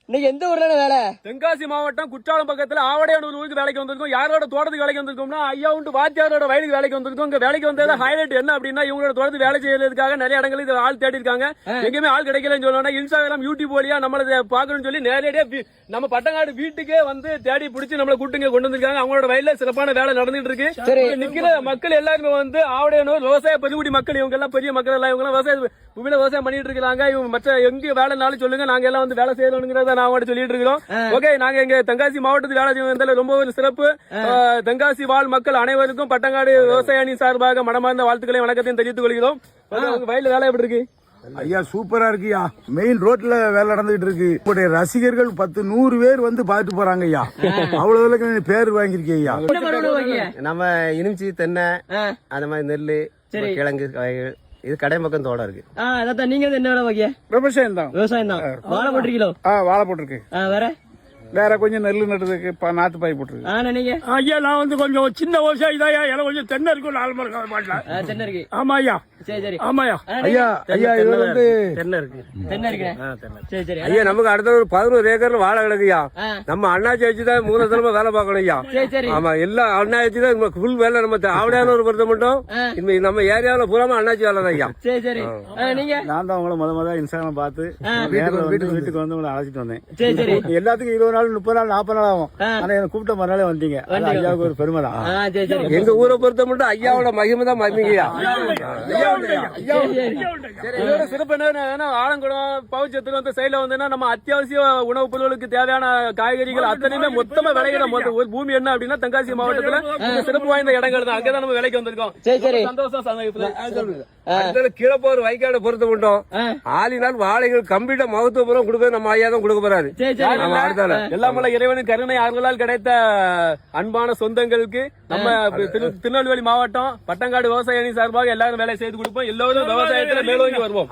இன்னைக்கு எந்த ஊர்ல வேலை? தென்காசி மாவட்டம் குற்றாலம் பக்கத்துல ஆவடையானூர் ஊருக்கு வேலைக்கு வந்திருக்கோம். யாரோட தோட்டத்துக்கு வேலைக்கு வந்திருக்கோம்னா ஐயா உண்டு வாத்தியாரோட வயலுக்கு வேலைக்கு வந்திருக்கோம். இங்க வேலைக்கு வந்தது ஹைலைட் என்ன அப்படின்னா இவங்களோட தோட்டத்துக்கு வேலை செய்யறதுக்காக நிறைய இடங்களுக்கு ஆள் தேடி இருக்காங்க. எங்கேயுமே ஆள் கிடைக்கலன்னு சொல்லணும்னா இன்ஸ்டாகிராம் யூடியூப் வழியா நம்மள பாக்கணும்னு சொல்லி நேரடியா நம்ம பட்டங்காடு வீட்டுக்கே வந்து தேடி பிடிச்சி நம்மள கூட்டுங்க கொண்டு வந்திருக்காங்க. அவங்களோட வயல்ல சிறப்பான வேலை நடந்துட்டு இருக்கு. நிக்கிற மக்கள் எல்லாருமே வந்து ஆவடையானூர் விவசாய பெருங்குடி மக்கள், இவங்க எல்லாம் பெரிய மக்கள் எல்லாம், இவங்க எல்லாம் விவசாயம் பண்ணிட்டு இருக்காங்க. இவங்க மற்ற எங்க வேலைனாலும் சொல்லுங்க, நாங்க எல்லாம் வந்து வேலை செய்யணுங்கிறத நான் அவங்கள்ட்ட சொல்லிட்டு இருக்கிறோம். ஓகே, நாங்க எங்க தென்காசி மாவட்டத்தில் வேலை செய்வதில் ரொம்ப ஒரு சிறப்பு. தென்காசி வாழ் மக்கள் அனைவருக்கும் பட்டங்காடு விவசாய அணி சார்பாக மனமார்ந்த வாழ்த்துக்களையும் வணக்கத்தையும் தெரிவித்துக் கொள்கிறோம். உங்க வயல்ல வேலை எப்படி இருக்கு? ஐயா சூப்பரா இருக்குயா. மெயின் ரோட்ல வேலை நடந்துகிட்டு இருக்கு. உங்களுடைய ரசிகர்கள் 10-100 பேர் வந்து பாத்துட்டு போறாங்க ஐயா. அவ்வளவு பேர் வாங்கிருக்கீங்க ஐயா. நம்ம இனிச்சி தென்னை அந்த மாதிரி நெல்லு கிழங்கு இது கடை பக்கம் தோட்டம் இருக்கு. அதான் நீங்க என்ன வேலை பாக்கிய? விவசாயம் தான். விவசாயம் தான். வாழை போட்டிருக்கீங்களோ? வாழை போட்டிருக்கு. வேற கொஞ்சம் நெல்லு நடுறதுக்கு நாத்து பாய் போட்டுருக்கு. நீங்க? ஐயா நான் வந்து கொஞ்சம் சின்ன விவசாயி தான். எனக்கு கொஞ்சம் தென்னை இருக்கும். 4 மரம் மாட்டல தென்னை இருக்கு. ஆமா ஐயா. சரி சரி. ஆமாயா ஐயா. ஐயா இது வந்து தென்னை இருக்கு. தென்னை இருக்கு. சரி சரி. ஐயா நமக்கு அடுத்த ஒரு 11 ஏக்கர்ல வாழை கிடக்குயா. நம்ம அண்ணாச்சி வச்சுதான் 3 தடவை வேலை பார்க்கணும் ஐயா. சரி சரி. ஆமா எல்லாம் அண்ணாச்சி தான் ஃபுல் வேலை. நம்ம ஆவடையானூர் பொறுத்த மட்டும் நம்ம ஏரியாவில பூராம அண்ணாச்சி வேலை தான் ஐயா. சரி சரி. நீங்க? நான் தான் உங்களை முத இன்ஸ்டாகிராம் பார்த்து வீட்டுக்கு வந்து உங்களை அழைச்சிட்டு வந்தேன். சரி சரி. எல்லாத்துக்கும் 20 நாள் 30 நாள் 40 நாள் ஆகும். ஆனா எனக்கு கூப்பிட்ட மறுநாளே வந்தீங்க. ஐயாவுக்கு ஒரு பெருமை தான். எங்க ஊரை பொறுத்த மட்டும் ஐயாவோட மகிமை தான் மகிமையா. இதோட சிறப்பு என்ன, ஆலங்குளம் பவுச்சத்துல வந்து சைட்ல வந்து நம்ம அத்தியாவசிய உணவுப் பொருட்களுக்கு தேவையான காய்கறிகள் அத்தனையுமே மொத்தமா விளைகிற பூமி என்ன அப்படின்னா தென்காசி மாவட்டத்துல சிறப்பு வாய்ந்த இடங்கள் தான். அங்கதான் நம்ம விலைக்கு வந்திருக்கோம். சந்தோஷம். கீழே போற வைக்காட பொறுத்த மட்டும் ஆளினால் வாழைகள் கம்ப்ளீட்டா மகத்துவபுரம் கொடுக்க நம்ம ஐயா தான் கொடுக்க போறாரு. எல்லாமல்ல இறைவனின் கருணை அவர்களால் கிடைத்த அன்பான சொந்தங்களுக்கு நம்ம திருநெல்வேலி மாவட்டம் பட்டங்காடு விவசாய அணி சார்பாக எல்லாரும் வேலை செய்து கொடுப்போம். எல்லோரும் விவசாயத்துல மேலோங்கி வருவோம்.